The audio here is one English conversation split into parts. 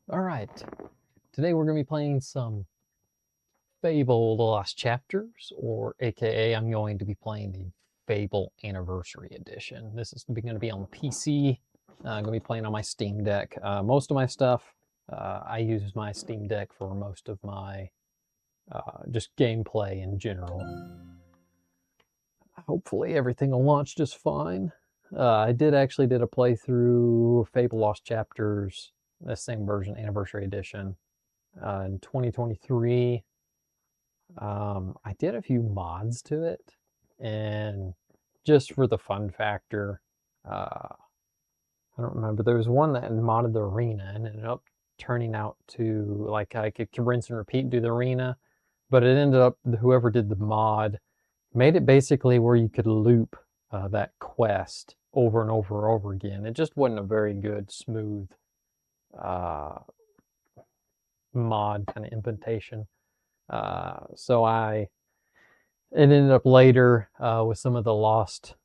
Alright, today we're going to be playing some Fable The Lost Chapters, or aka I'm going to be playing the Fable Anniversary Edition. This is going to be on the PC. I'm going to be playing on my Steam Deck. Most of my stuff, I use my Steam Deck for most of my just gameplay in general. Hopefully everything will launch just fine. I did a playthrough Fable Lost Chapters, the same version, Anniversary Edition, in 2023. I did a few mods to it, and just for the fun factor, I don't remember, there was one that modded the arena and ended up turning out to, like, I could rinse and repeat and do the arena, but it ended up, whoever did the mod made it basically where you could loop that quest over and over and over again. It just wasn't a very good, smooth mod kind of implementation. So it ended up later with some of the Lost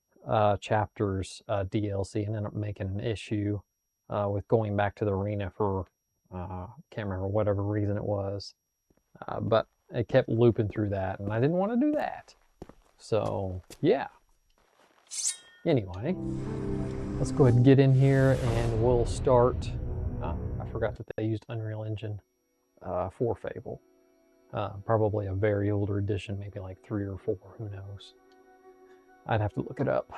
Chapters DLC, and ended up making an issue with going back to the arena for, can't remember whatever reason it was, but it kept looping through that, and I didn't want to do that. So yeah. Anyway, let's go ahead and get in here, and we'll start. I forgot that they used Unreal Engine for Fable. Probably a very older edition, maybe like 3 or 4, who knows. I'd have to look it up.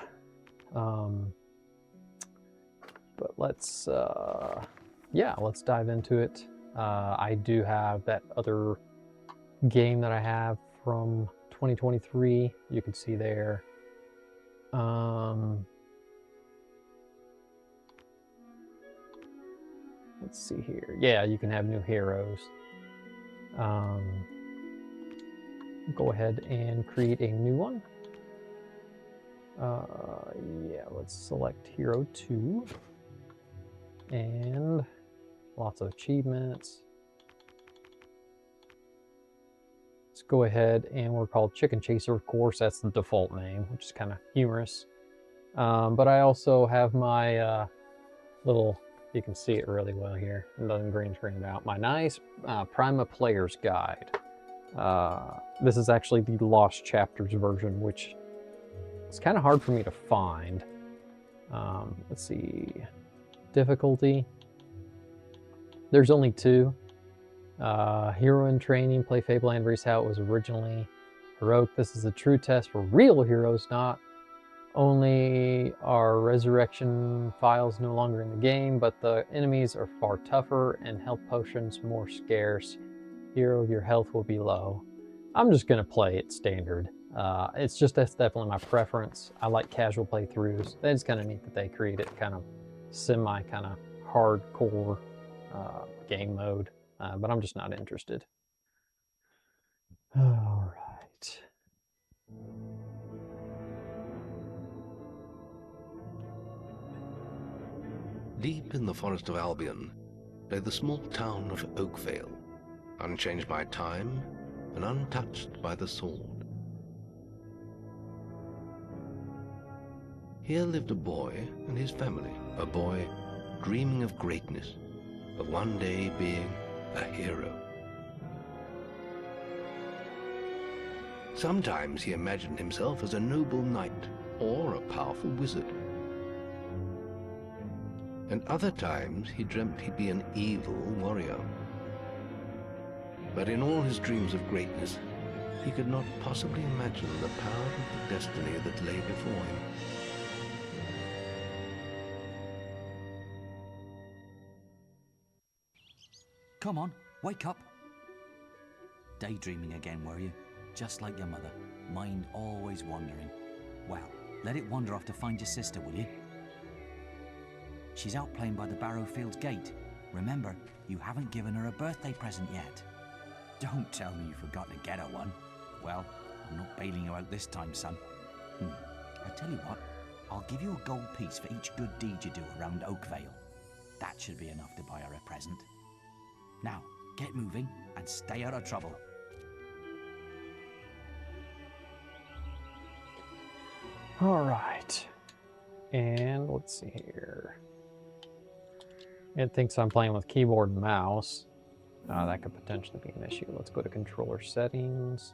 But let's dive into it. I do have that other game that I have from 2023. You can see there. Let's see here. Yeah, you can have new heroes. Go ahead and create a new one. Yeah, let's select Hero 2. And lots of achievements. Let's go ahead, and we're called Chicken Chaser, of course. That's the default name, which is kind of humorous. But I also have my little, you can see it really well here. It doesn't green screen it out. My nice Prima Player's Guide. This is actually the Lost Chapters version, which is kind of hard for me to find. Let's see. Difficulty. There's only 2. Hero in training, play Fable Anniversary how it was originally. Heroic, this is a true test for real heroes, not only are resurrection files no longer in the game, but the enemies are far tougher and health potions more scarce. Hero, your health will be low. I'm just going to play it standard. It's just, that's definitely my preference. I like casual playthroughs. It's kind of neat that they created kind of semi kind of hardcore game mode, but I'm just not interested. All right. Deep in the forest of Albion lay the small town of Oakvale, unchanged by time and untouched by the sword. Here lived a boy and his family, a boy dreaming of greatness, of one day being a hero. Sometimes he imagined himself as a noble knight or a powerful wizard. And other times he dreamt he'd be an evil warrior. But in all his dreams of greatness, he could not possibly imagine the power of the destiny that lay before him. Come on, wake up. Daydreaming again, were you? Just like your mother, mind always wandering. Well, let it wander off to find your sister, will you? She's out playing by the Barrowfields gate. Remember, you haven't given her a birthday present yet. Don't tell me you forgot to get her one. Well, I'm not bailing you out this time, son. I tell you what, I'll give you a gold piece for each good deed you do around Oakvale. That should be enough to buy her a present. Now, get moving and stay out of trouble. All right. And let's see here. It thinks I'm playing with keyboard and mouse. That could potentially be an issue. Let's go to controller settings.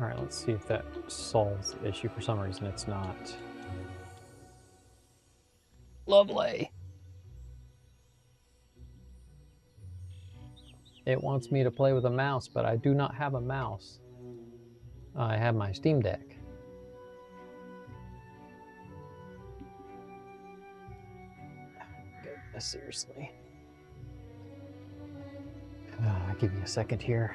All right, let's see if that solves the issue. For some reason, it's not. Lovely. It wants me to play with a mouse, but I do not have a mouse. I have my Steam Deck. Goodness, seriously. Give me a second here.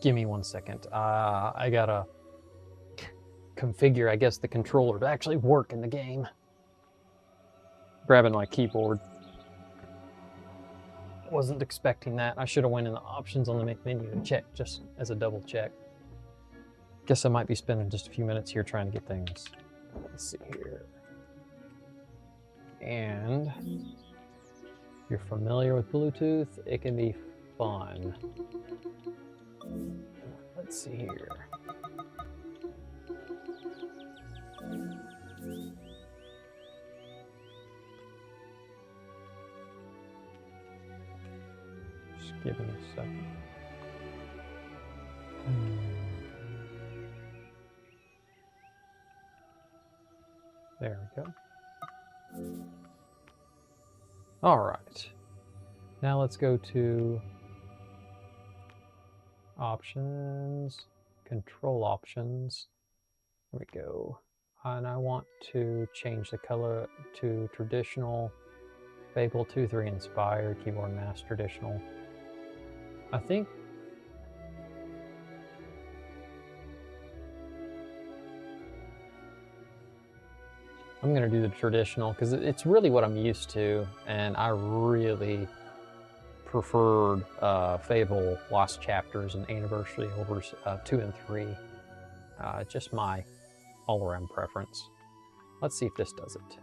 Give me 1 second. I gotta configure, I guess, the controller to actually work in the game. Grabbing my keyboard. Wasn't expecting that. I should have went in the options on the menu to check, just as a double check. Guess I might be spending just a few minutes here trying to get things. Let's see here. And if you're familiar with Bluetooth, it can be fun. Let's see here. Just give me a second. There we go. All right. Now let's go to options, control options. There we go. And I want to change the color to traditional, Fable 2-3 inspired, keyboard mass traditional. I think I'm gonna do the traditional because it's really what I'm used to, and I really preferred Fable Lost Chapters and Anniversary over 2 and 3. Just my all-around preference. Let's see if this does it.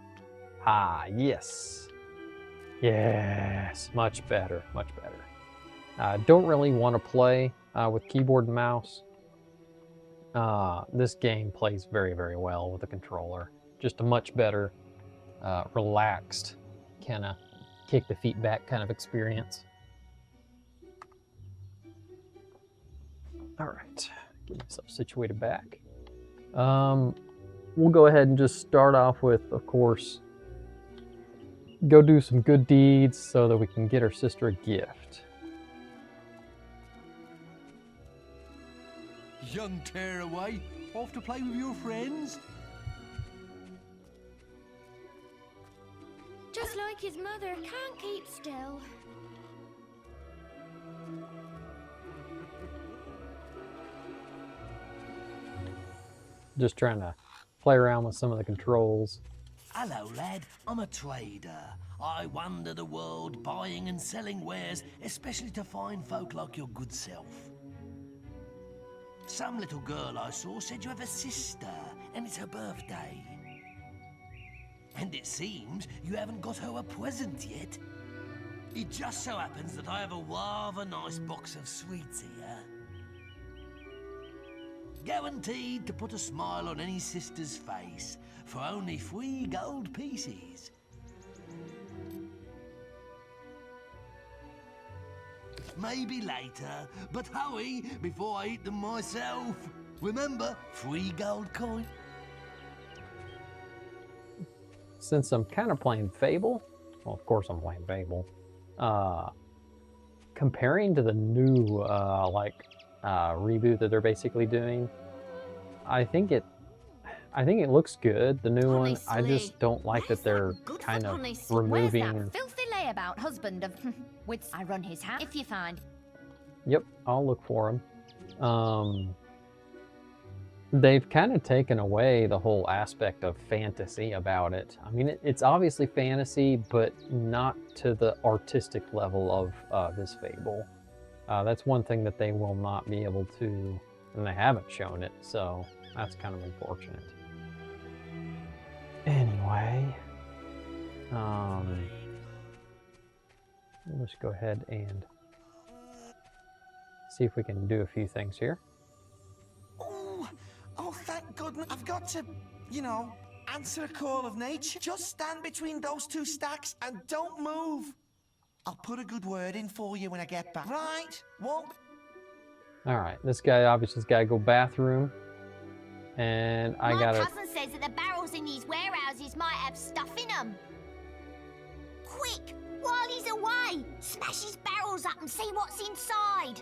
Ah, yes. Yes, much better, much better. Don't really want to play with keyboard and mouse. This game plays very, very well with a controller. Just a much better, relaxed, kind of kick the feet back kind of experience. All right, get myself situated back. We'll go ahead and just start off with, of course, go do some good deeds so that we can get our sister a gift. Young tearaway, off to play with your friends? Just like his mother, can't keep still. just trying to play around with some of the controls. Hello, lad. I'm a trader. I wander the world buying and selling wares, especially to fine folk like your good self. Some little girl I saw said you have a sister, and it's her birthday. And it seems you haven't got her a present yet. It just so happens that I have a rather nice box of sweets here. Guaranteed to put a smile on any sister's face for only 3 gold pieces. Maybe later, but hurry before I eat them myself. Remember, 3 gold coin. Since I'm kind of playing Fable, well, of course I'm playing Fable, comparing to the new, reboot that they're basically doing, I think it looks good, the new one. I just don't like that they're kind of removing... Where's that filthy layabout husband of... with I run his house, if you find... Yep, I'll look for him. They've kind of taken away the whole aspect of fantasy about it. I mean, it's obviously fantasy, but not to the artistic level of this Fable. That's one thing that they will not be able to, and they haven't shown it, so that's kind of unfortunate. Anyway, let's go ahead and see if we can do a few things here. Oh, thank goodness. I've got to, you know, answer a call of nature. Just stand between those 2 stacks and don't move. I'll put a good word in for you when I get back. Right? Won't... All right, this guy obviously has got to go bathroom. And I gotta... My cousin says that the barrels in these warehouses might have stuff in them. Quick, while he's away, smash his barrels up and see what's inside.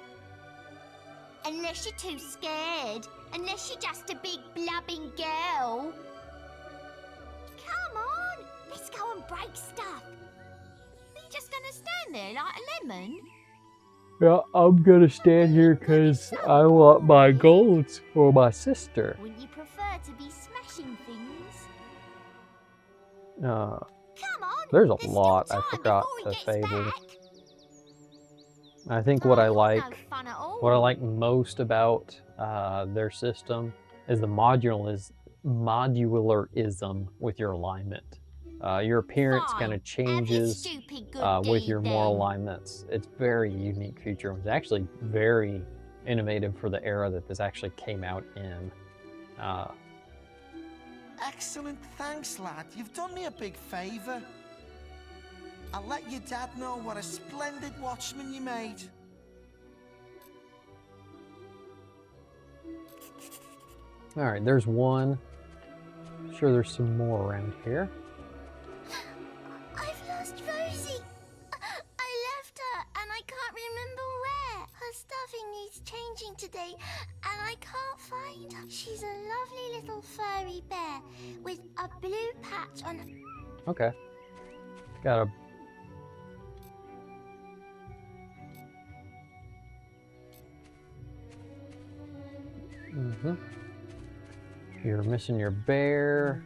Unless you're too scared. Unless you're just a big blubbing girl. Come on, let's go and break stuff. Are you just gonna stand there like a lemon? Yeah, I'm gonna stand here because I want my golds for my sister. Wouldn't you prefer to be smashing things? Come on, there's a lot I forgot to Fable. I think what I like most about their system is the modularism with your alignment. Your appearance kind of changes with your more alignments. It's very unique feature. It was actually very innovative for the era that this actually came out in. Excellent, thanks, lad. You've done me a big favor. I'll let your dad know what a splendid watchman you made. All right, there's one. I'm sure there's some more around here. I've lost Rosie. I left her and I can't remember where. Her stuffing needs changing today and I can't find her. She's a lovely little furry bear with a blue patch on her. Okay. Got a... You're missing your bear.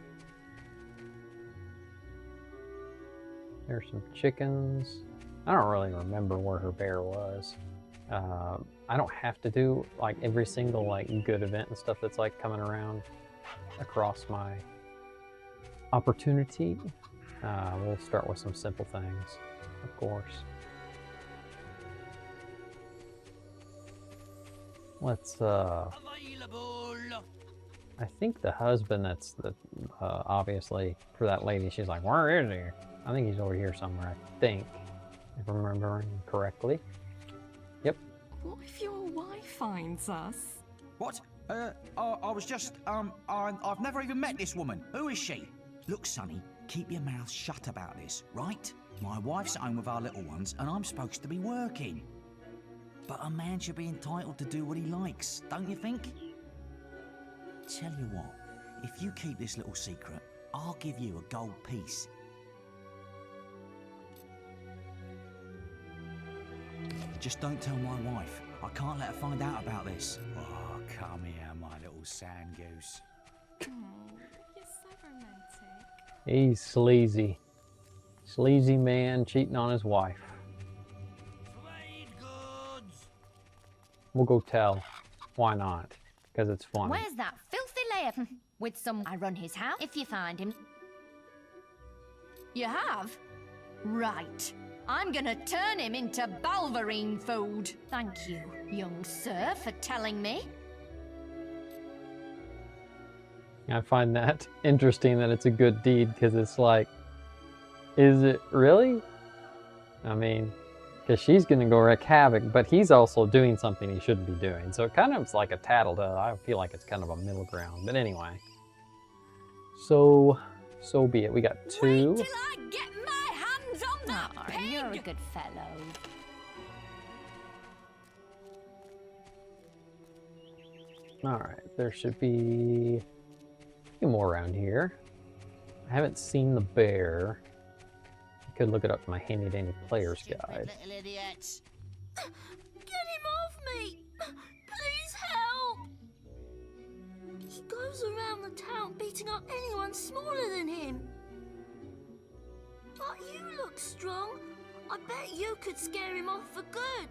There's some chickens. I don't really remember where her bear was. I don't have to do like every single like good event and stuff that's like coming around across my opportunity. We'll start with some simple things, of course. Let's I think the husband that's the obviously for that lady, she's like, where is he? I think he's over here somewhere, I think, if I'm remembering correctly. Yep. What if your wife finds us? What? I was just, I've never even met this woman. Who is she? Look, Sonny, keep your mouth shut about this, right? My wife's at home with our little ones, and I'm supposed to be working. But a man should be entitled to do what he likes, don't you think? Tell you what, if you keep this little secret, I'll give you a gold piece. Just don't tell my wife. I can't let her find out about this. Oh, come here, my little sand goose. You're so romantic. He's sleazy. Sleazy man cheating on his wife. Trade goods. We'll go tell. Why not? Because it's funny. Where's that filthy layer? With some... I run his house if you find him. You have? Right. I'm gonna turn him into Balverine food. Thank you, young sir, for telling me. I find that interesting that it's a good deed, because it's like, is it really? I mean, because she's going to go wreak havoc, but he's also doing something he shouldn't be doing. So it kind of is like a tattletale. I feel like it's kind of a middle ground. But anyway, so be it. We got 2. Wait till I get my hands on that pig! You're a good fellow. All right, there should be a few more around here. I haven't seen the bear. I could look it up in my handy dandy player's guide. Little idiots. Get him off me! Please help! He goes around the town beating up anyone smaller than him. But you look strong. I bet you could scare him off for good.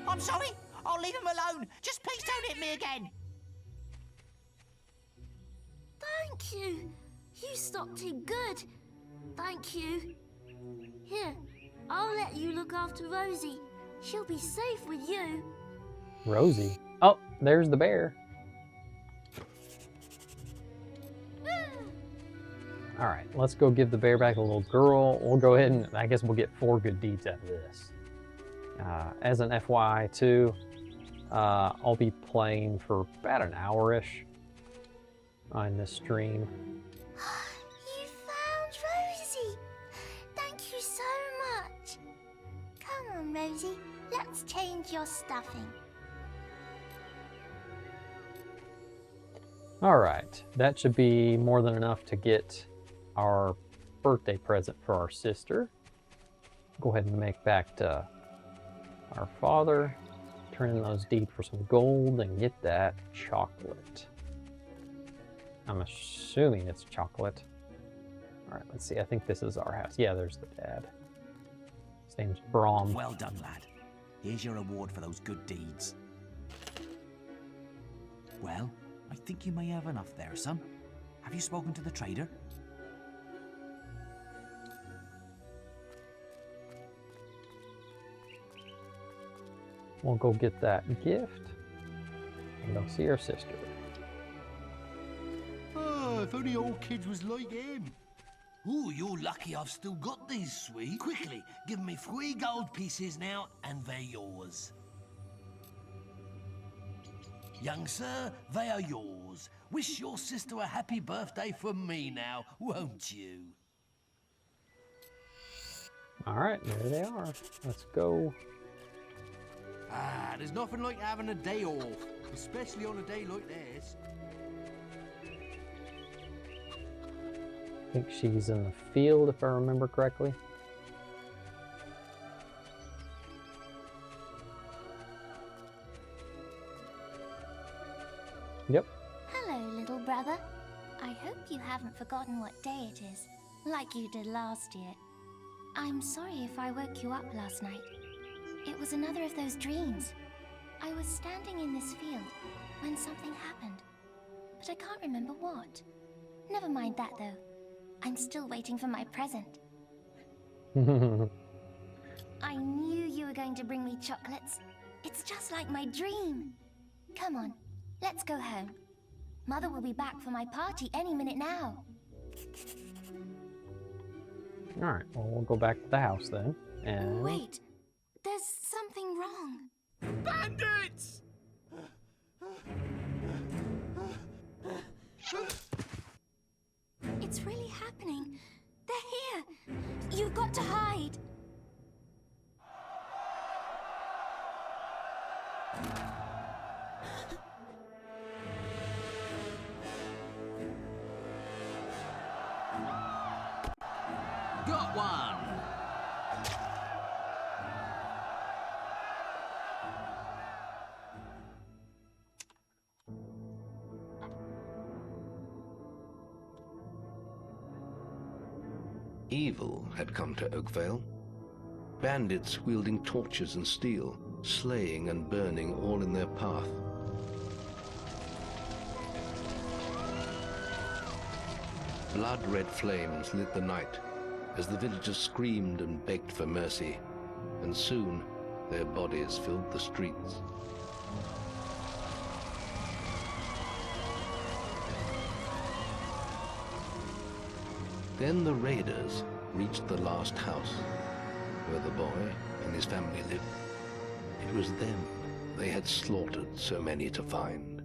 I'm sorry. I'll leave him alone. Just please don't hit me again. Thank you. You stopped him good. Thank you. Here, I'll let you look after Rosie. She'll be safe with you. Rosie? Oh, there's the bear. All right, let's go give the bear back a little girl. We'll go ahead and I guess we'll get 4 good deeds out of this. As an FYI too, I'll be playing for about an hour-ish on this stream. You found Rosie. Thank you so much. Come on, Rosie. Let's change your stuffing. All right, that should be more than enough to get our birthday present for our sister. Go ahead and make back to our father, turn in those deeds for some gold, and get that chocolate. I'm assuming it's chocolate. All right, let's see. I think this is our house. Yeah, there's the dad. His name's Brom. Well done, lad. Here's your reward for those good deeds. Well, I think you may have enough there, son. Have you spoken to the trader? We'll go get that gift and go see our sister. Oh, if only all kids was like him. Ooh, you're lucky I've still got these, sweet. Quickly, give me 3 gold pieces now, and they're yours. Young sir, they are yours. Wish your sister a happy birthday from me now, won't you? All right, there they are. Let's go. Ah, there's nothing like having a day off, especially on a day like this. I think she's in the field, if I remember correctly. Yep. Hello, little brother. I hope you haven't forgotten what day it is, like you did last year. I'm sorry if I woke you up last night. It was another of those dreams. I was standing in this field when something happened, but I can't remember what. Never mind that, though. I'm still waiting for my present. I knew you were going to bring me chocolates. It's just like my dream. Come on, let's go home. Mother will be back for my party any minute now. All right, well, we'll go back to the house then. And Wait, there's something wrong. Bandits! It's really happening. They're here. You've got to hide. Got one! Evil had come to Oakvale. Bandits wielding torches and steel, slaying and burning all in their path. Blood-red flames lit the night as the villagers screamed and begged for mercy, and soon their bodies filled the streets. Then the raiders reached the last house, where the boy and his family lived. It was them they had slaughtered so many to find.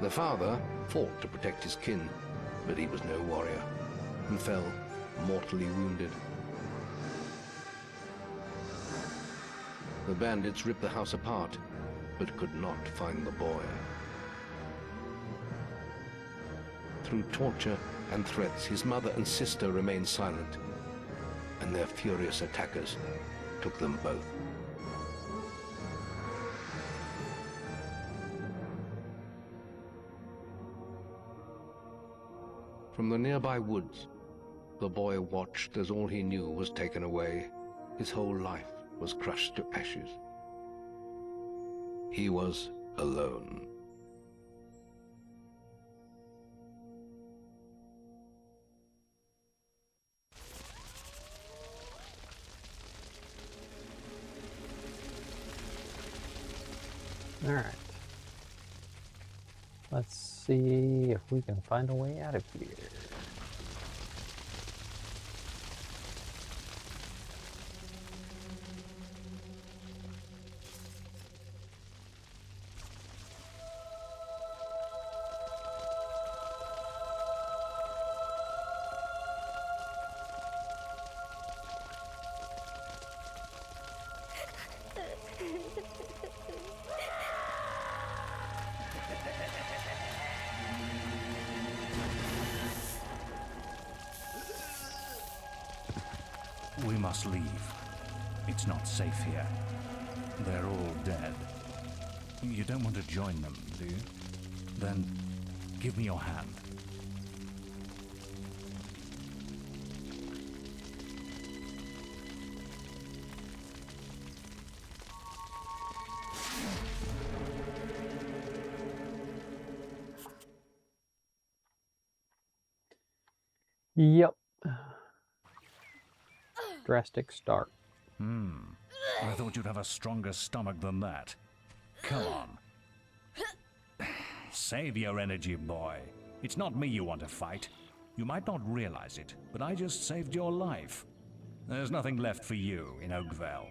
The father fought to protect his kin, but he was no warrior, and fell mortally wounded. The bandits ripped the house apart, but could not find the boy. Through torture and threats, his mother and sister remained silent, and their furious attackers took them both. From the nearby woods, the boy watched as all he knew was taken away. His whole life was crushed to ashes. He was alone. All right. Let's see if we can find a way out of here. We must leave. It's not safe here. They're all dead. You don't want to join them, do you? Then give me your hand. Yep. Drastic start. I thought you'd have a stronger stomach than that. Come on. Save your energy, boy. It's not me you want to fight. You might not realize it, but I just saved your life. There's nothing left for you in Oakvale.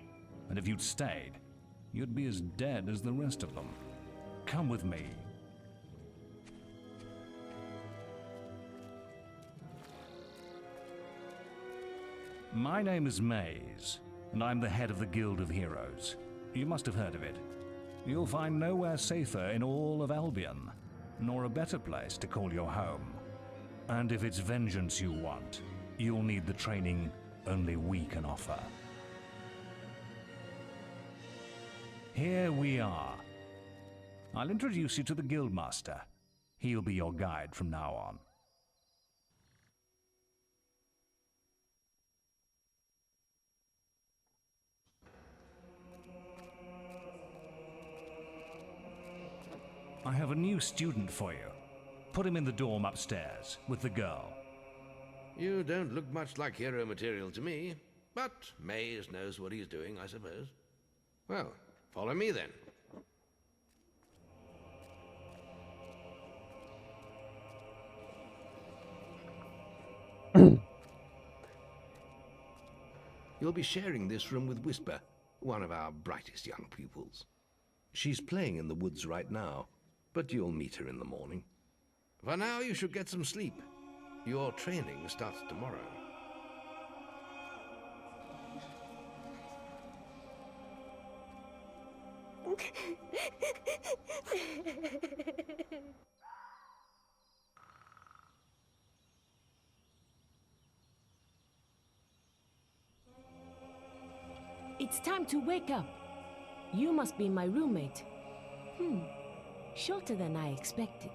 And if you'd stayed, you'd be as dead as the rest of them. Come with me. My name is Maze, and I'm the head of the Guild of Heroes. You must have heard of it. You'll find nowhere safer in all of Albion, nor a better place to call your home. And if it's vengeance you want, you'll need the training only we can offer. Here we are. I'll introduce you to the Guildmaster. He'll be your guide from now on. I have a new student for you. Put him in the dorm upstairs with the girl. You don't look much like hero material to me, but Maze knows what he's doing, I suppose. Well, follow me then. You'll be sharing this room with Whisper, one of our brightest young pupils. She's playing in the woods right now, but you'll meet her in the morning. For now, you should get some sleep. Your training starts tomorrow. It's time to wake up. You must be my roommate. Shorter than I expected.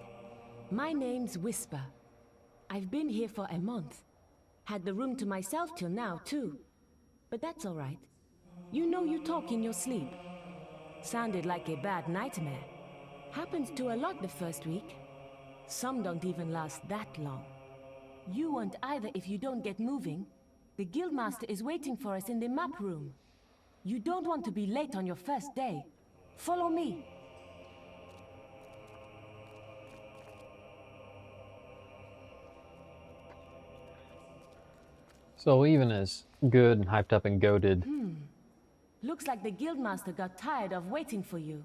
My name's Whisper. I've been here for a month. Had the room to myself till now, too. But that's all right. You know you talk in your sleep. Sounded like a bad nightmare. Happens to a lot the first week. Some don't even last that long. You won't either if you don't get moving. The Guildmaster is waiting for us in the map room. You don't want to be late on your first day. Follow me. So even as good and hyped up and goated, Looks like the Guildmaster got tired of waiting for you.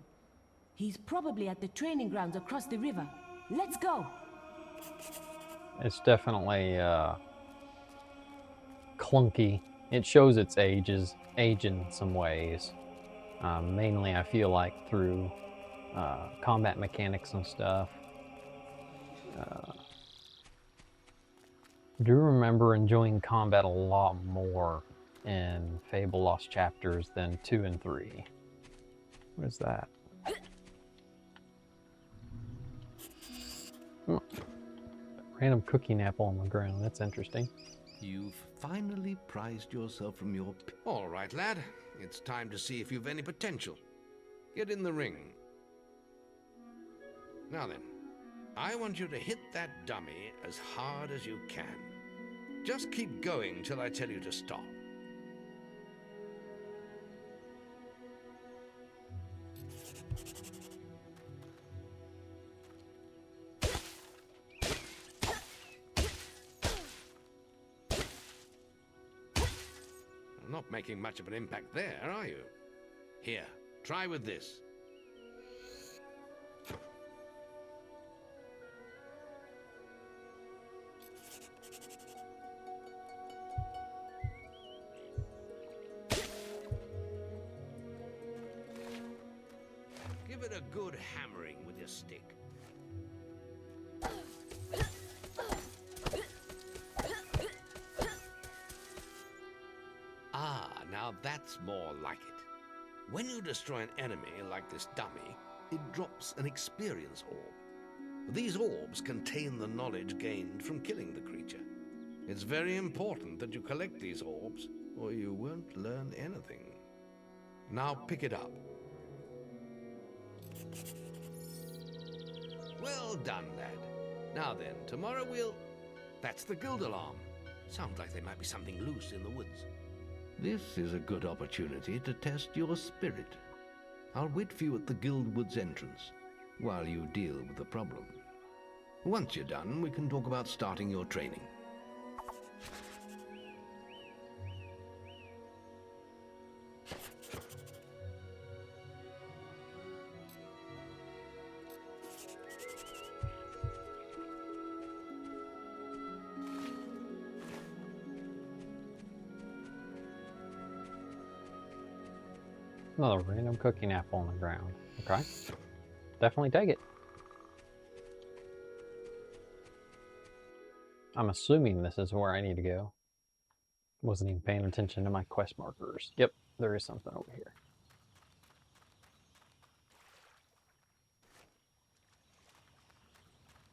He's probably at the training grounds across the river. Let's go! it's definitely clunky. It shows its age in some ways. Mainly, I feel like through combat mechanics and stuff. I do remember enjoying combat a lot more in Fable Lost Chapters than 2 and 3. What is that? Oh, random cooking apple on the ground. That's interesting. You've finally prized yourself from your... All right, lad. It's time to see if you've any potential. Get in the ring. Now then, I want you to hit that dummy as hard as you can. Just keep going till I tell you to stop. Not making much of an impact there, are you? Here, try with this. Give it a good hammering with your stick. Ah, now that's more like it. When you destroy an enemy like this dummy, it drops an experience orb. These orbs contain the knowledge gained from killing the creature. It's very important that you collect these orbs, or you won't learn anything. Now pick it up. Well done, lad. Now then, tomorrow we'll... That's the guild alarm. Sounds like there might be something loose in the woods. This is a good opportunity to test your spirit. I'll wait for you at the guild woods entrance, while you deal with the problem. Once you're done, we can talk about starting your training. Another random cooking apple on the ground. Okay. Definitely take it. I'm assuming this is where I need to go. Wasn't even paying attention to my quest markers. Yep, there is something over here.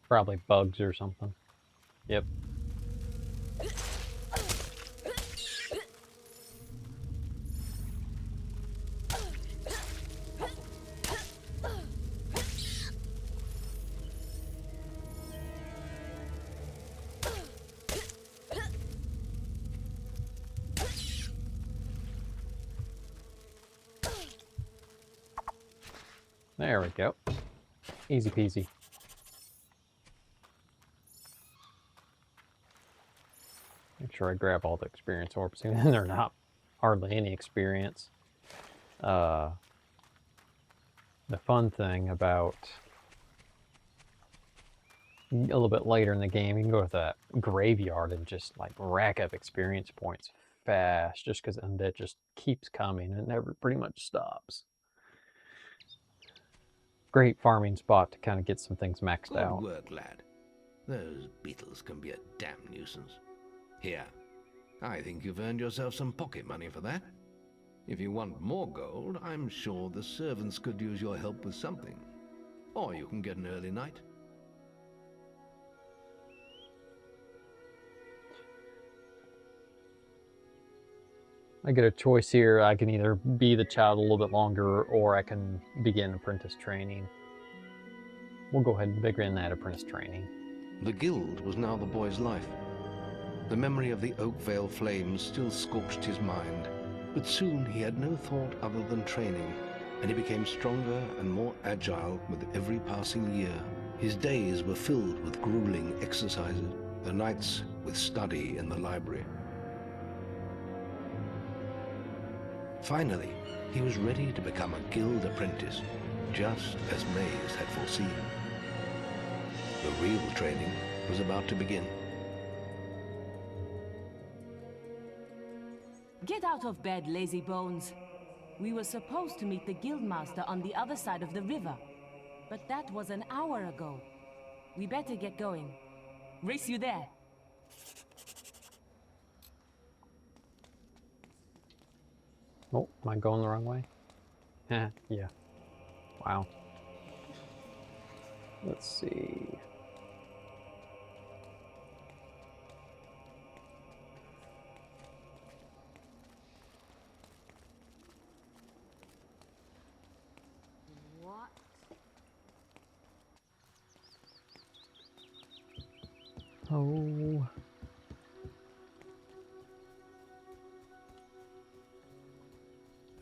Probably bugs or something. Yep. There we go. Easy peasy. Make sure I grab all the experience orbs, and they're not hardly any experience. The fun thing about a little bit later in the game, you can go to that graveyard and just like rack up experience points fast, just because undead just keeps coming and never pretty much stops. Great farming spot to kind of get some things maxed out. Good work, lad. Those beetles can be a damn nuisance. Here, I think you've earned yourself some pocket money for that. If you want more gold, I'm sure the servants could use your help with something. Or you can get an early night. I get a choice here. I can either be the child a little bit longer, or I can begin apprentice training. We'll go ahead and begin that apprentice training. The guild was now the boy's life. The memory of the Oakvale flames still scorched his mind, but soon he had no thought other than training, and he became stronger and more agile with every passing year. His days were filled with grueling exercises, the nights with study in the library. Finally, he was ready to become a guild apprentice, just as Maze had foreseen. The real training was about to begin. Get out of bed, lazy bones. We were supposed to meet the guildmaster on the other side of the river, but that was an hour ago. We better get going. Race you there. Oh, am I going the wrong way? Yeah. Wow. Let's see. What? Oh.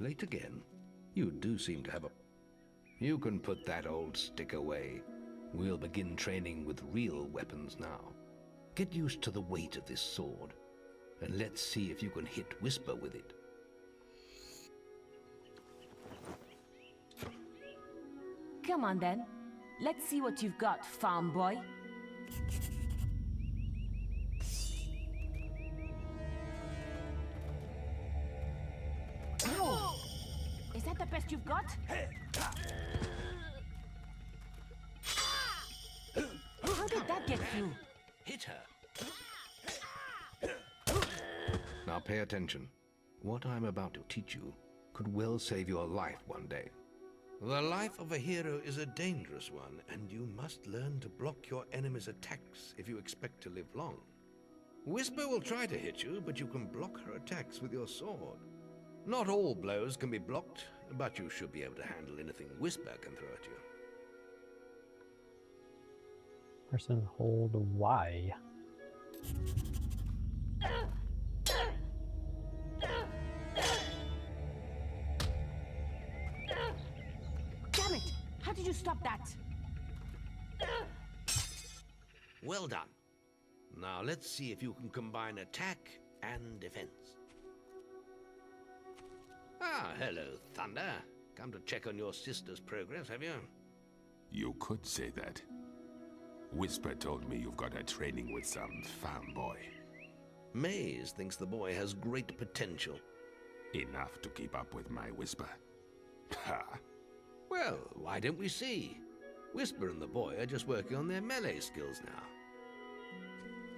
Late again? You do seem to have a... You can put that old stick away. We'll begin training with real weapons now. Get used to the weight of this sword, and let's see if you can hit Whisper with it. Come on then. Let's see what you've got, farm boy. Ow! Is that the best you've got? How did that get through? Hit her. Now pay attention. What I'm about to teach you could well save your life one day. The life of a hero is a dangerous one, and you must learn to block your enemy's attacks if you expect to live long. Whisper will try to hit you, but you can block her attacks with your sword. Not all blows can be blocked, but you should be able to handle anything Whisper can throw at you. Press and hold Y. Damn it! How did you stop that? Well done. Now let's see if you can combine attack and defense. Ah, hello, Thunder. Come to check on your sister's progress, have you? You could say that. Whisper told me you've got her training with some farm boy. Maze thinks the boy has great potential. Enough to keep up with my Whisper. Ha! Well, why don't we see? Whisper and the boy are just working on their melee skills now.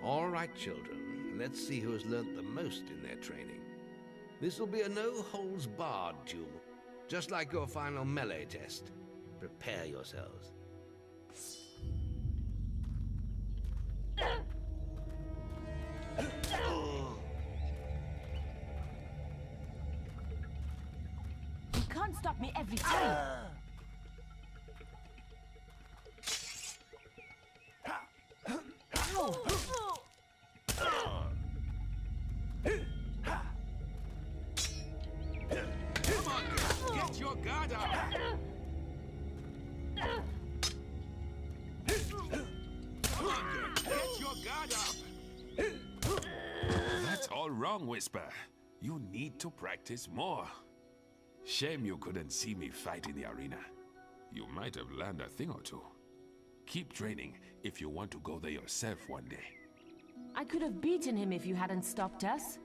All right, children. Let's see who has learnt the most in their training. This will be a no-holds-barred duel, just like your final melee test. Prepare yourselves. You can't stop me every time. Come on, girl. Get your guard up! Come on, girl. Get your guard up! That's all wrong, Whisper. You need to practice more. Shame you couldn't see me fight in the arena. You might have learned a thing or two. Keep training if you want to go there yourself one day. I could have beaten him if you hadn't stopped us.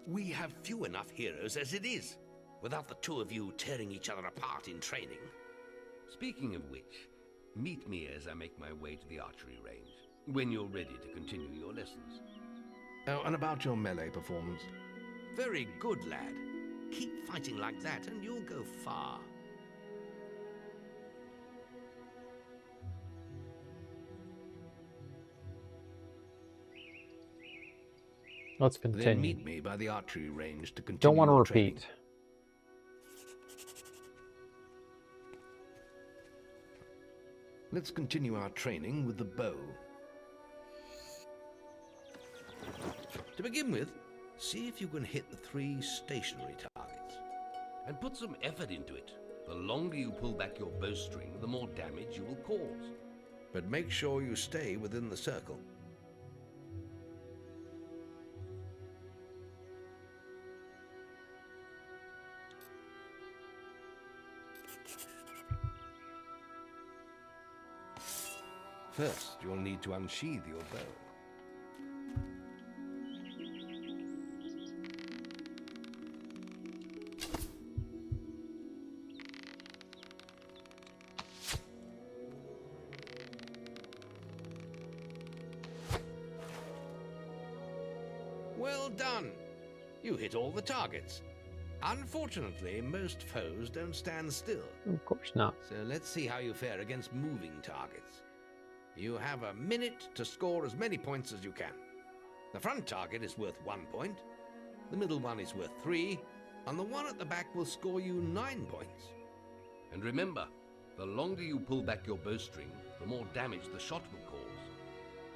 We have few enough heroes as it is, without the two of you tearing each other apart in training. Speaking of which, meet me as I make my way to the archery range, when you're ready to continue your lessons. Oh, and about your melee performance. Very good, lad. Keep fighting like that and you'll go far. Let's Then continue. meet me by the archery range to continue. Don't want to your repeat. training. Let's continue our training with the bow. To begin with, see if you can hit the 3 stationary targets. And put some effort into it. The longer you pull back your bowstring, the more damage you will cause. But make sure you stay within the circle. First, you'll need to unsheath your bow. Well done! You hit all the targets. Unfortunately, most foes don't stand still. Of course not. So let's see how you fare against moving targets. You have a minute to score as many points as you can. The front target is worth 1 point, the middle one is worth 3, and the one at the back will score you 9 points. And remember, the longer you pull back your bowstring, the more damage the shot will cause.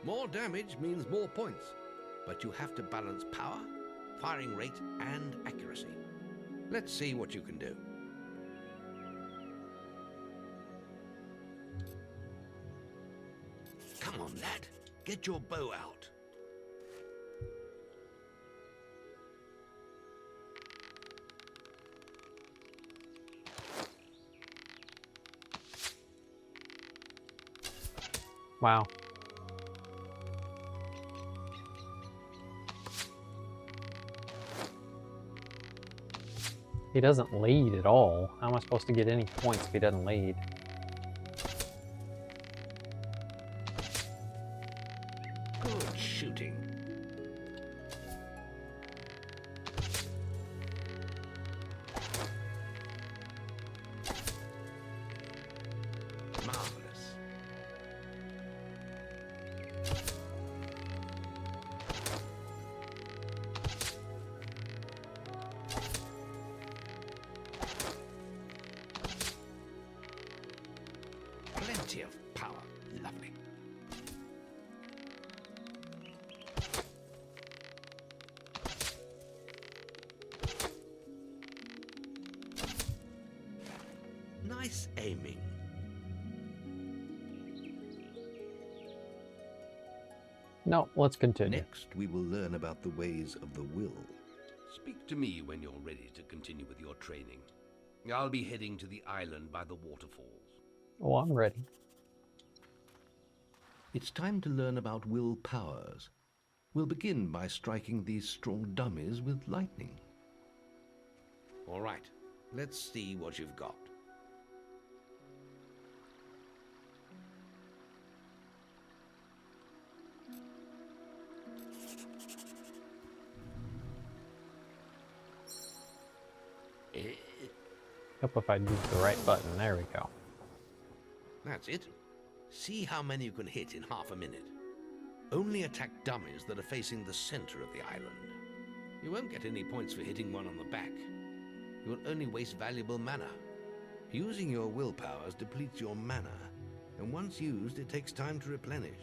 More damage means more points, but you have to balance power, firing rate, and accuracy. Let's see what you can do. Come on, lad. Get your bow out. Wow. He doesn't lead at all. How am I supposed to get any points if he doesn't lead? Good shooting. Marvelous. Plenty of power. Lovely. Nice aiming. No, let's continue. Next, we will learn about the ways of the will. Speak to me when you're ready to continue with your training. I'll be heading to the island by the waterfalls. Oh, I'm ready. It's time to learn about will powers. We'll begin by striking these strong dummies with lightning. All right, let's see what you've got. Hope if I use the right button. There we go. That's it. See how many you can hit in half a minute. Only attack dummies that are facing the center of the island. You won't get any points for hitting one on the back. You will only waste valuable mana. Using your will powers depletes your mana, and once used, it takes time to replenish.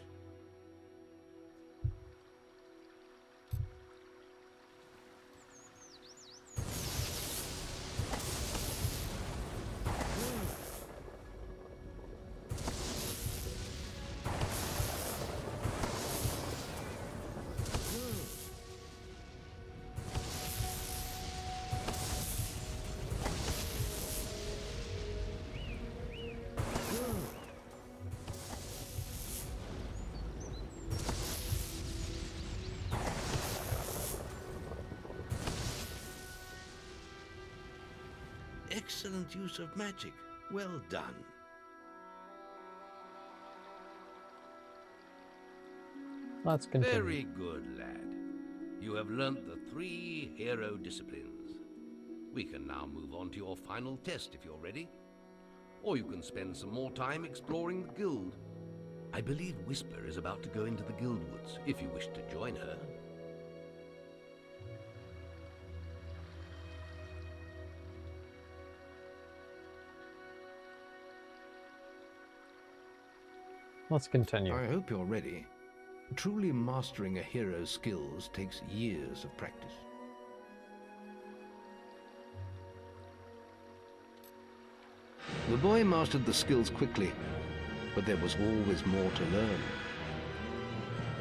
Excellent use of magic. Well done. Let's continue. Very good, lad. You have learnt the 3 hero disciplines. We can now move on to your final test if you're ready. Or you can spend some more time exploring the guild. I believe Whisper is about to go into the guild woods, if you wish to join her. Let's continue. I hope you're ready. Truly mastering a hero's skills takes years of practice. The boy mastered the skills quickly, but there was always more to learn.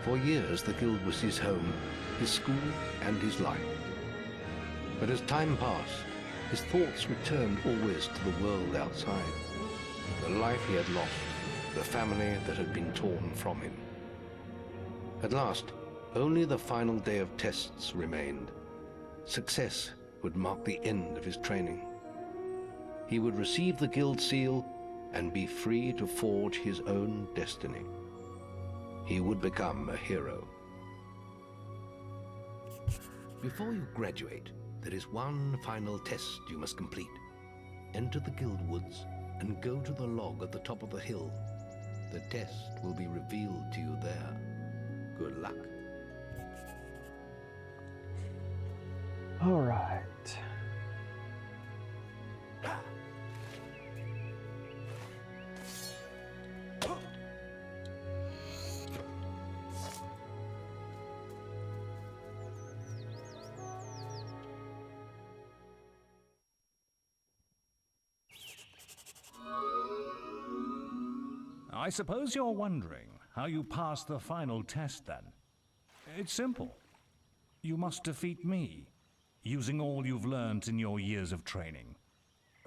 For years, the guild was his home, his school, and his life. But as time passed, his thoughts returned always to the world outside, the life he had lost, the family that had been torn from him. At last, only the final day of tests remained. Success would mark the end of his training. He would receive the guild seal and be free to forge his own destiny. He would become a hero. Before you graduate, there is one final test you must complete. Enter the guild woods and go to the log at the top of the hill. The test will be revealed to you there. Good luck. All right. I suppose you're wondering how you pass the final test then. It's simple. You must defeat me, using all you've learned in your years of training.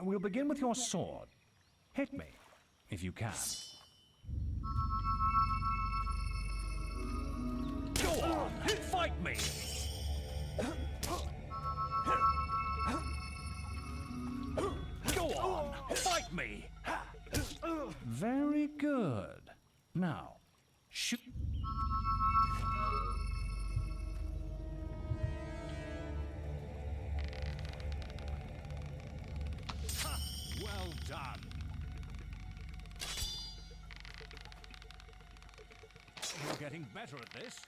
We'll begin with your sword. Hit me, if you can. Go on, fight me! Go on, fight me! Very good. Now, shoot. Ha! Well done. You're getting better at this.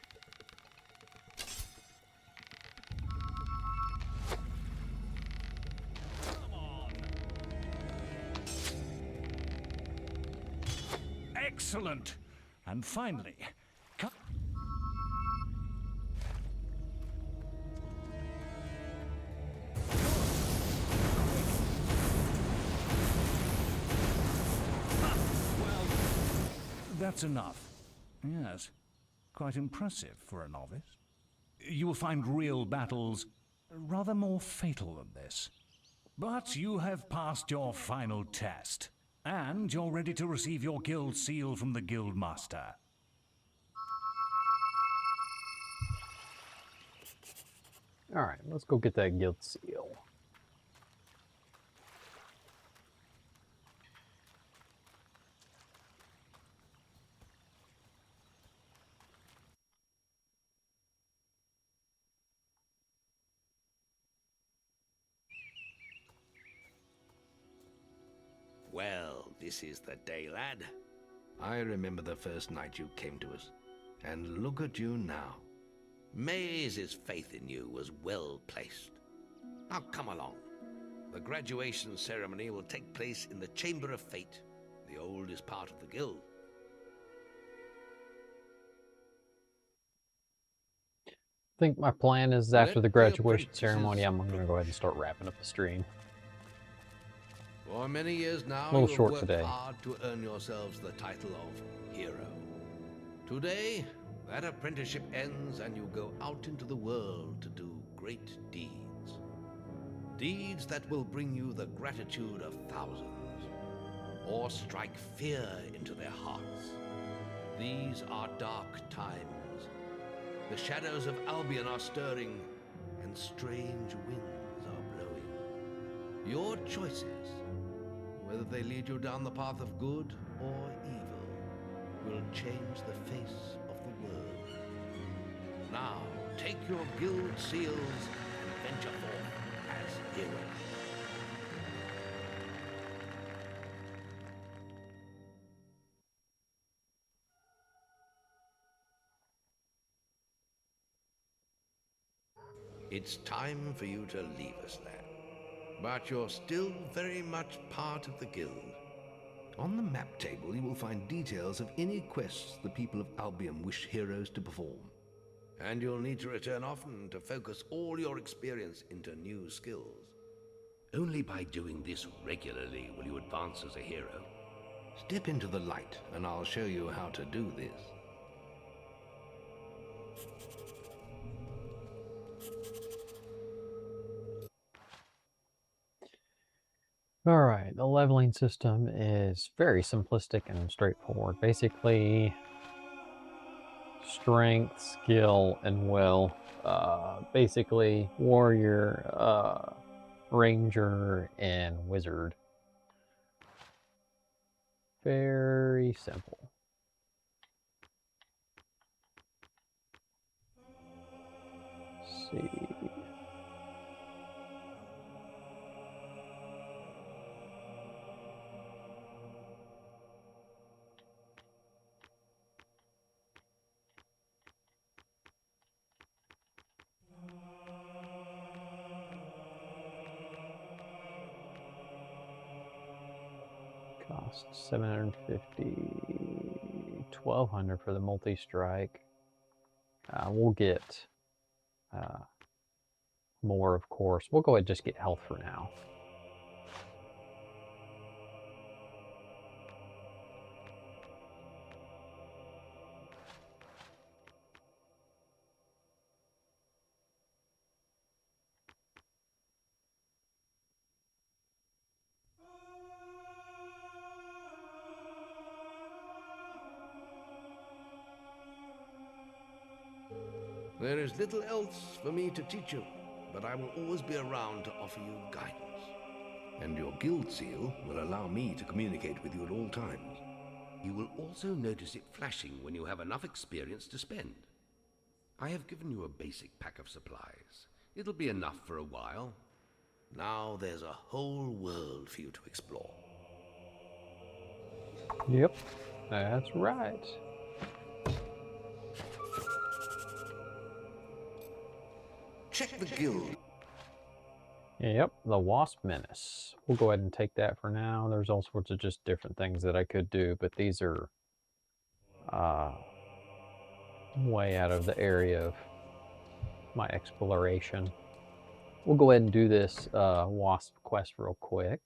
Excellent. And finally, cut. Well, that's enough. Yes, quite impressive for a novice. You will find real battles rather more fatal than this. But you have passed your final test. And you're ready to receive your guild seal from the guild master. All right, let's go get that guild seal. Well, this is the day, lad. I remember the first night you came to us. And look at you now. Maze's faith in you was well placed. Now come along. The graduation ceremony will take place in the Chamber of Fate, the oldest part of the guild. I think my plan is after the graduation ceremony, I'm going to go ahead and start wrapping up the stream. For many years now, A little you short have worked today. hard to earn yourselves the title of hero. Today, that apprenticeship ends and you go out into the world to do great deeds. Deeds that will bring you the gratitude of thousands, or strike fear into their hearts. These are dark times. The shadows of Albion are stirring, and strange winds are blowing. Your choices, whether they lead you down the path of good or evil, will change the face of the world. Now, take your guild seals and venture forth as heroes. It's time for you to leave us, lad. But you're still very much part of the guild. On the map table, you will find details of any quests the people of Albion wish heroes to perform. And you'll need to return often to focus all your experience into new skills. Only by doing this regularly will you advance as a hero. Step into the light, and I'll show you how to do this. Alright, the leveling system is very simplistic and straightforward. Basically, strength, skill, and will. Basically, warrior, ranger, and wizard. Very simple. Let's see. Cost 750, 1200 for the multi-strike. We'll get more, of course. We'll go ahead and just get health for now. There is little else for me to teach you, but I will always be around to offer you guidance. And your guild seal will allow me to communicate with you at all times. You will also notice it flashing when you have enough experience to spend. I have given you a basic pack of supplies. It'll be enough for a while. Now there's a whole world for you to explore. Yep, that's right. Check the guild. Yep, the Wasp Menace. We'll go ahead and take that for now. There's all sorts of just different things that I could do, but these are way out of the area of my exploration. We'll go ahead and do this Wasp quest real quick.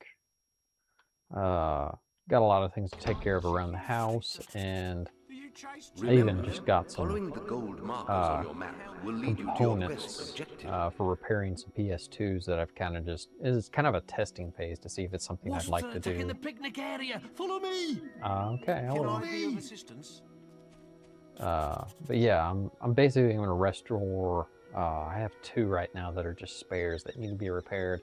Got a lot of things to take care of around the house, and I even just got some components for repairing some PS2s that I've kind of just, it's kind of a testing phase to see if it's something I'd like to do. In the picnic area. Follow me. Okay, Can I be of assistance? but yeah, I'm basically going to restore. I have 2 right now that are just spares that need to be repaired.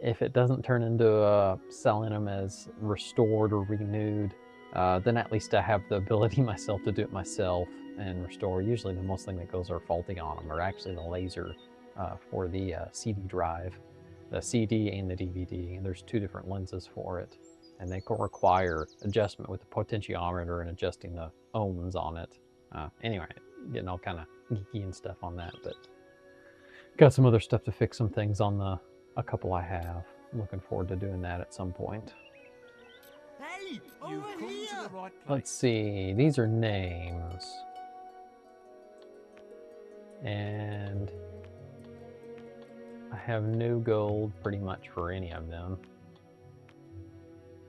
If it doesn't turn into selling them as restored or renewed, then at least I have the ability myself to do it myself and restore. Usually the most thing that goes are faulty on them, or actually the laser for the CD drive, the CD and the DVD. And there's 2 different lenses for it, and they can require adjustment with the potentiometer and adjusting the ohms on it. Anyway, getting all kind of geeky and stuff on that, but got some other stuff to fix some things on a couple I have. I'm looking forward to doing that at some point. Hey, you've come to the right place. Let's see, these are names. And I have no gold pretty much for any of them.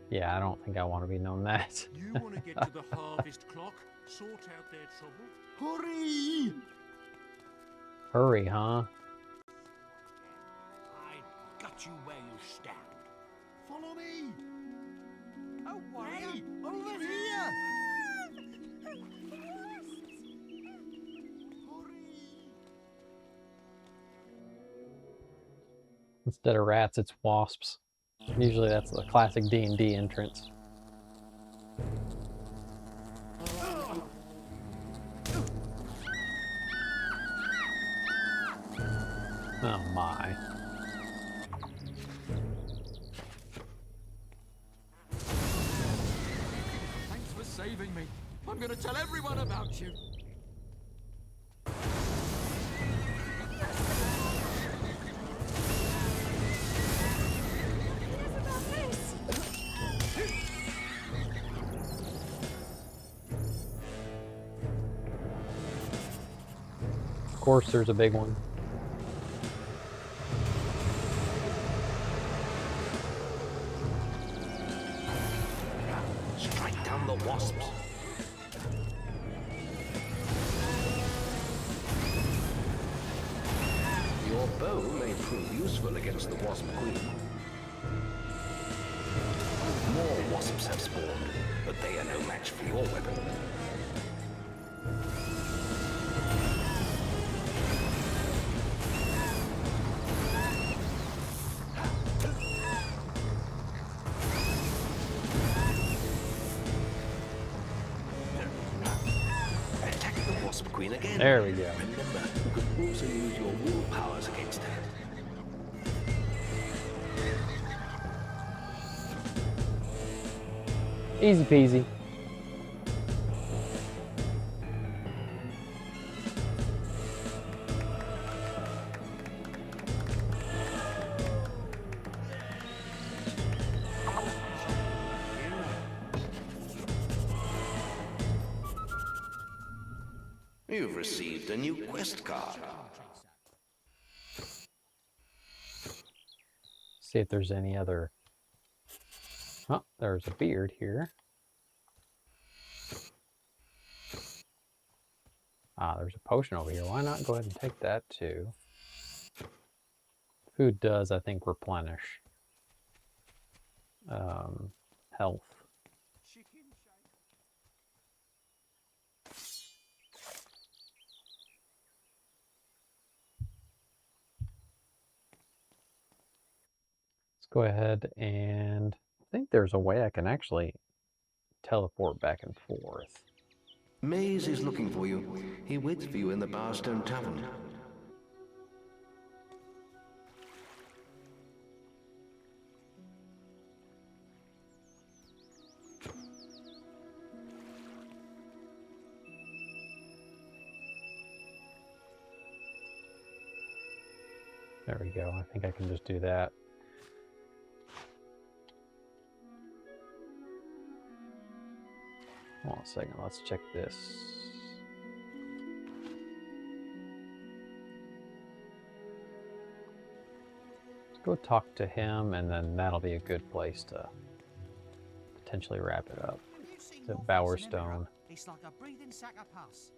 Yeah, I don't think I want to be known that. You want to get to the harvest clock, sort out their trouble. Hurry! Hurry, huh? I got you where you stand. Follow me. Oh, hey, over here. Instead of rats, it's wasps. Usually that's the classic D&D entrance. Oh my. Thanks for saving me. I'm going to tell everyone about you. course, there's a big one. Strike down the wasps. Your bow may prove useful against the wasp queen. More wasps have spawned, but they are no match for your weapon. Attack the wasp queen again. There we go. Remember, you could also use your wool powers against her. Easy peasy. You've received a new quest card. See if there's any other. Oh, there's a beard here. Ah, there's a potion over here. Why not go ahead and take that too? Food does, I think, replenish health. Let's go ahead and I think there's a way I can actually teleport back and forth. Maze is looking for you. He waits for you in the Bowerstone Tavern. There we go. I think I can just do that. Hold on a second. Let's check this. Let's go talk to him, and then that'll be a good place to potentially wrap it up. The Bowerstone. It's like a breathing sack of pus.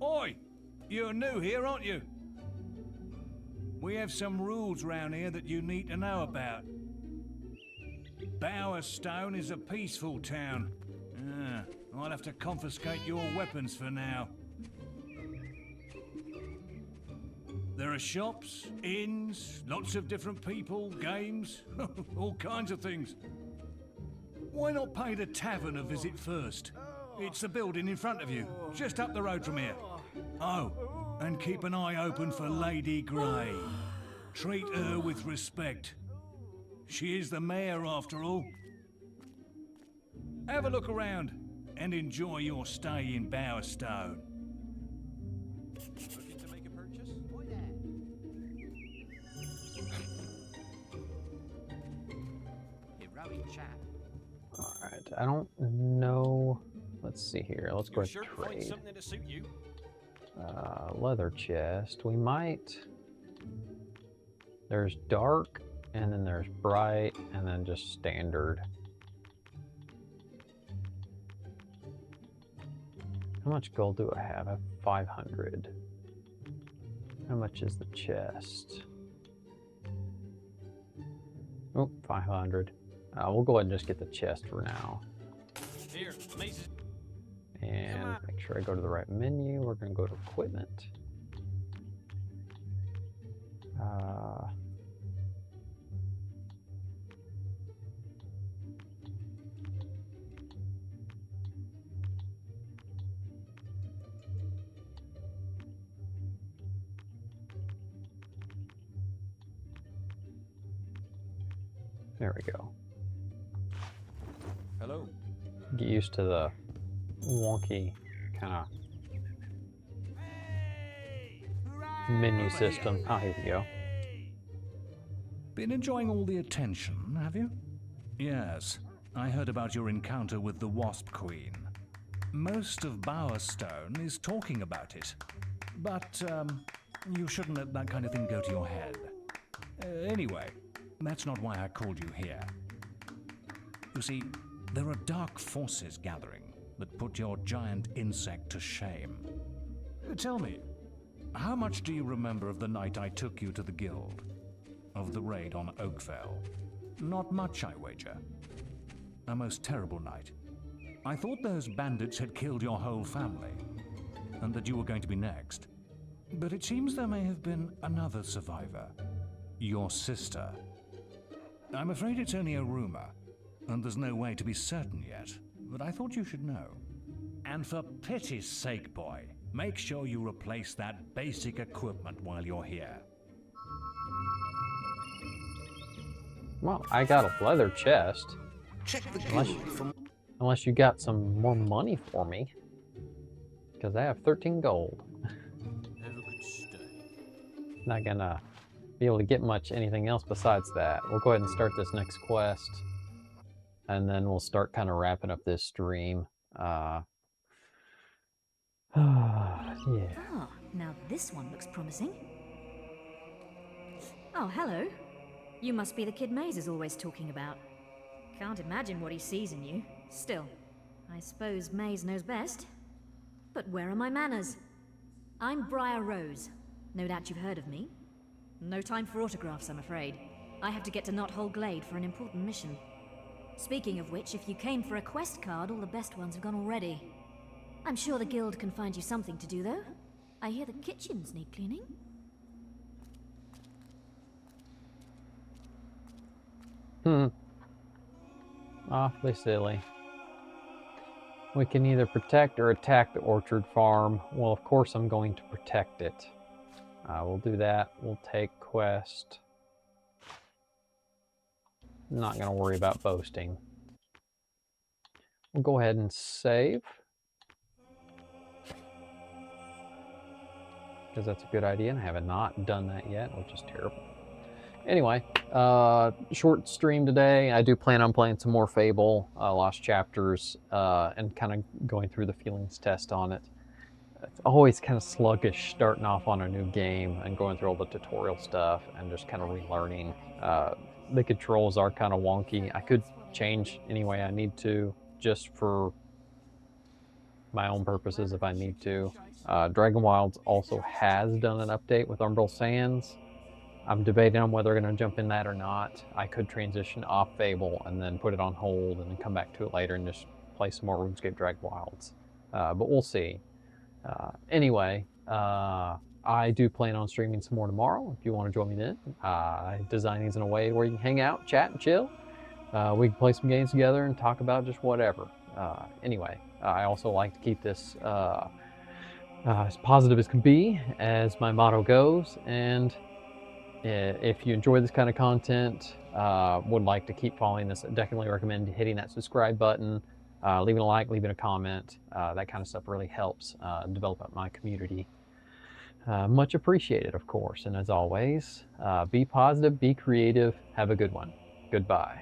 Oi! You're new here, aren't you? We have some rules round here that you need to know about. Bowerstone is a peaceful town. I'll have to confiscate your weapons for now. There are shops, inns, lots of different people, games, all kinds of things. Why not pay the tavern a visit first? It's the building in front of you, just up the road from here. Oh, and keep an eye open for Lady Grey. Treat her with respect. She is the mayor, after all. Have a look around and enjoy your stay in Bowerstone. Looking to make a purchase? Boy there. Heroic chap. Alright, I don't know. Let's see here. Let's go Sure trade. find something to suit you. Leather chest. We might. There's dark, and then there's bright, and then just standard. How much gold do I have? I have 500. How much is the chest? Oh, 500. We'll go ahead and just get the chest for now. Here, Mason. And make sure I go to the right menu. We're going to go to equipment. There we go. Hello. Get used to the wonky kind of menu system. Oh, here we go. Been enjoying all the attention, have you? Yes, I heard about your encounter with the Wasp Queen. Most of Bowerstone is talking about it. But, you shouldn't let that kind of thing go to your head. Anyway, that's not why I called you here. You see, there are dark forces gathering that put your giant insect to shame. Tell me, how much do you remember of the night I took you to the guild? Of the raid on Oakvale? Not much, I wager. A most terrible night. I thought those bandits had killed your whole family, and that you were going to be next. But it seems there may have been another survivor. Your sister. I'm afraid it's only a rumor, and there's no way to be certain yet, but I thought you should know. And for pity's sake, boy, make sure you replace that basic equipment while you're here. Well, I got a leather chest. Check the Unless you got some more money for me. Because I have 13 gold. Have a good stay. Not gonna be able to get much anything else besides that. We'll go ahead and start this next quest. And then we'll start kind of wrapping up this stream. Yeah. Ah, now this one looks promising. Oh, hello. You must be the kid Maze is always talking about. Can't imagine what he sees in you. Still, I suppose Maze knows best. But where are my manners? I'm Briar Rose. No doubt you've heard of me. No time for autographs, I'm afraid. I have to get to Knothole Glade for an important mission. Speaking of which, if you came for a quest card, all the best ones have gone already. I'm sure the guild can find you something to do, though. I hear the kitchens need cleaning. Awfully silly. We can either protect or attack the orchard farm. Well, of course I'm going to protect it. We'll do that. We'll take quest. Not going to worry about boasting. We'll go ahead and save. Because that's a good idea, and I have not done that yet, which is terrible. Anyway, short stream today. I do plan on playing some more Fable, Lost Chapters, and kind of going through the feelings test on it. It's always kind of sluggish starting off on a new game and going through all the tutorial stuff and just kind of relearning. The controls are kind of wonky. I could change any way I need to, just for my own purposes if I need to. Dragon Wilds also has done an update with Umbral Sands. I'm debating on whether I'm going to jump in that or not. I could transition off Fable and then put it on hold and then come back to it later and just play some more RuneScape Dragon Wilds. But we'll see. Anyway, I do plan on streaming some more tomorrow if you want to join me then. I design these in a way where you can hang out, chat, and chill. We can play some games together and talk about just whatever. Anyway, I also like to keep this as positive as can be, as my motto goes, and if you enjoy this kind of content, would like to keep following this, I definitely recommend hitting that subscribe button, leaving a like, leaving a comment. That kind of stuff really helps develop up my community. Much appreciated, of course. And as always, be positive, be creative, have a good one. Goodbye.